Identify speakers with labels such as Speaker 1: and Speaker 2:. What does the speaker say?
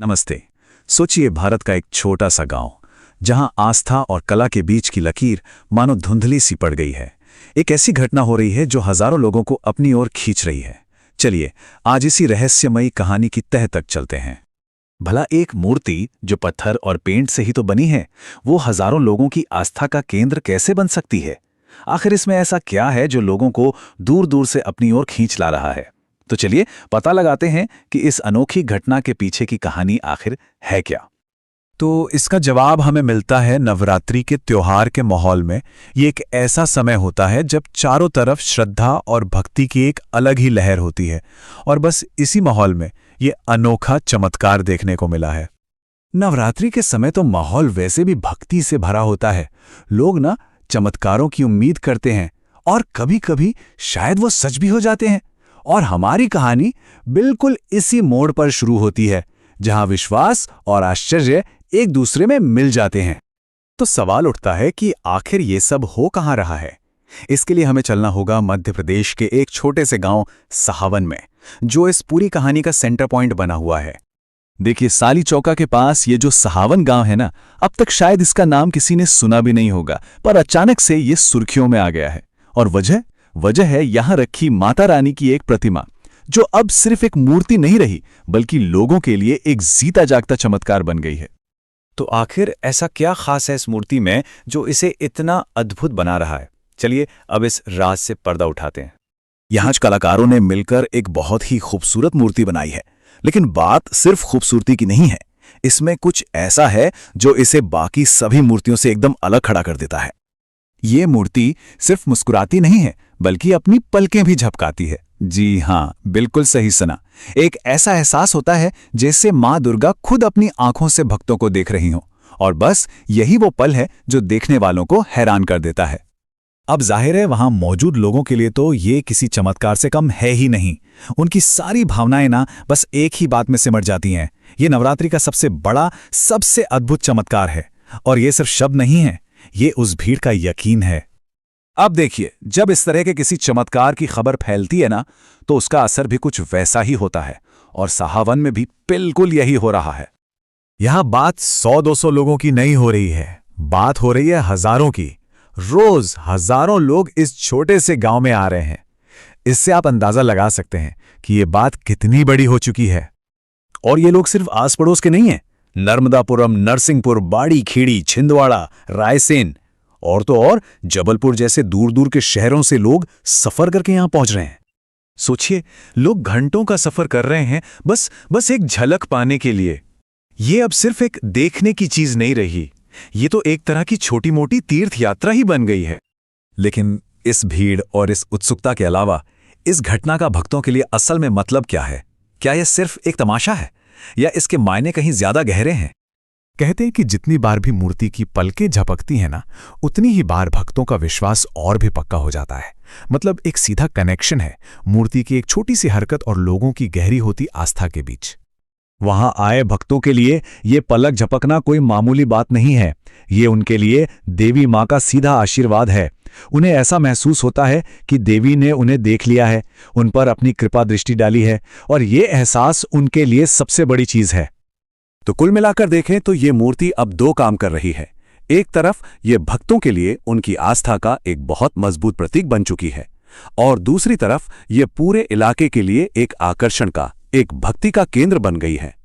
Speaker 1: नमस्ते। सोचिए भारत का एक छोटा सा गांव जहां आस्था और कला के बीच की लकीर मानो धुंधली सी पड़ गई है। एक ऐसी घटना हो रही है जो हजारों लोगों को अपनी ओर खींच रही है। चलिए आज इसी रहस्यमयी कहानी की तह तक चलते हैं। भला एक मूर्ति जो पत्थर और पेंट से ही तो बनी है, वो हजारों लोगों की आस्था का केंद्र कैसे बन सकती है? आखिर इसमें ऐसा क्या है जो लोगों को दूर दूर से अपनी ओर खींच ला रहा है? तो चलिए पता लगाते हैं कि इस अनोखी घटना के पीछे की कहानी आखिर है क्या। तो इसका जवाब हमें मिलता है नवरात्रि के त्योहार के माहौल में। ये एक ऐसा समय होता है जब चारों तरफ श्रद्धा और भक्ति की एक अलग ही लहर होती है, और बस इसी माहौल में ये अनोखा चमत्कार देखने को मिला है। नवरात्रि के समय तो माहौल वैसे भी भक्ति से भरा होता है। लोग ना चमत्कारों की उम्मीद करते हैं और कभी-कभी शायद वो सच भी हो जाते हैं। और हमारी कहानी बिल्कुल इसी मोड़ पर शुरू होती है, जहां विश्वास और आश्चर्य एक दूसरे में मिल जाते हैं। तो सवाल उठता है कि आखिर ये सब हो कहां रहा है? इसके लिए हमें चलना होगा मध्य प्रदेश के एक छोटे से गांव सहावन में, जो इस पूरी कहानी का सेंटर पॉइंट बना हुआ है। देखिए, साली चौका के पास ये जो सहावन गांव है ना, अब तक शायद इसका नाम किसी ने सुना भी नहीं होगा, पर अचानक से ये सुर्खियों में आ गया है। और वजह है यहां रखी माता रानी की एक प्रतिमा, जो अब सिर्फ एक मूर्ति नहीं रही, बल्कि लोगों के लिए एक जीता जागता चमत्कार बन गई है। तो आखिर ऐसा क्या खास है इस मूर्ति में जो इसे इतना अद्भुत बना रहा है? चलिए अब इस राज से पर्दा उठाते हैं। यहां कलाकारों ने मिलकर एक बहुत ही खूबसूरत मूर्ति बनाई है, लेकिन बात सिर्फ खूबसूरती की नहीं है। इसमें कुछ ऐसा है जो इसे बाकी सभी मूर्तियों से एकदम अलग खड़ा कर देता है। ये मूर्ति सिर्फ मुस्कुराती नहीं है, बल्कि अपनी पलकें भी झपकाती है। जी हां, बिल्कुल सही सुना। एक ऐसा एहसास होता है जैसे मां दुर्गा खुद अपनी आंखों से भक्तों को देख रही हो, और बस यही वो पल है जो देखने वालों को हैरान कर देता है। अब जाहिर है वहां मौजूद लोगों के लिए तो ये किसी चमत्कार से कम है ही नहीं। उनकी सारी भावनाएं ना बस एक ही बात में सिमट जाती हैं। ये नवरात्रि का सबसे बड़ा, सबसे अद्भुत चमत्कार है। और ये सिर्फ शब्द नहीं है, ये उस भीड़ का यकीन है। अब देखिए, जब इस तरह के किसी चमत्कार की खबर फैलती है ना, तो उसका असर भी कुछ वैसा ही होता है। और सहावन में भी बिल्कुल यही हो रहा है। यहां बात 100-200 लोगों की नहीं हो रही है, बात हो रही है हजारों की। रोज हजारों लोग इस छोटे से गांव में आ रहे हैं। इससे आप अंदाजा लगा सकते हैं कि ये बात कितनी बड़ी हो चुकी है। और ये लोग सिर्फ आस पड़ोस के नहीं हैं। नर्मदापुरम, नरसिंहपुर, बाड़ी खेड़ी, छिंदवाड़ा, रायसेन और तो और जबलपुर जैसे दूर दूर के शहरों से लोग सफर करके यहां पहुंच रहे हैं। सोचिए, लोग घंटों का सफर कर रहे हैं बस एक झलक पाने के लिए। ये अब सिर्फ एक देखने की चीज नहीं रही, ये तो एक तरह की छोटी मोटी तीर्थ यात्रा ही बन गई है। लेकिन इस भीड़ और इस उत्सुकता के अलावा इस घटना का भक्तों के लिए असल में मतलब क्या है? क्या यह सिर्फ एक तमाशा है, या इसके मायने कहीं ज्यादा गहरे हैं? कहते हैं कि जितनी बार भी मूर्ति की पलकें झपकती हैं ना, उतनी ही बार भक्तों का विश्वास और भी पक्का हो जाता है। मतलब एक सीधा कनेक्शन है मूर्ति की एक छोटी सी हरकत और लोगों की गहरी होती आस्था के बीच। वहां आए भक्तों के लिए ये पलक झपकना कोई मामूली बात नहीं है। ये उनके लिए देवी मां का सीधा आशीर्वाद है। उन्हें ऐसा महसूस होता है कि देवी ने उन्हें देख लिया है, उन पर अपनी कृपा दृष्टि डाली है, और ये एहसास उनके लिए सबसे बड़ी चीज है। तो कुल मिलाकर देखें तो ये मूर्ति अब दो काम कर रही है। एक तरफ ये भक्तों के लिए उनकी आस्था का एक बहुत मजबूत प्रतीक बन चुकी है, और दूसरी तरफ ये पूरे इलाके के लिए एक आकर्षण का, एक भक्ति का केंद्र बन गई है।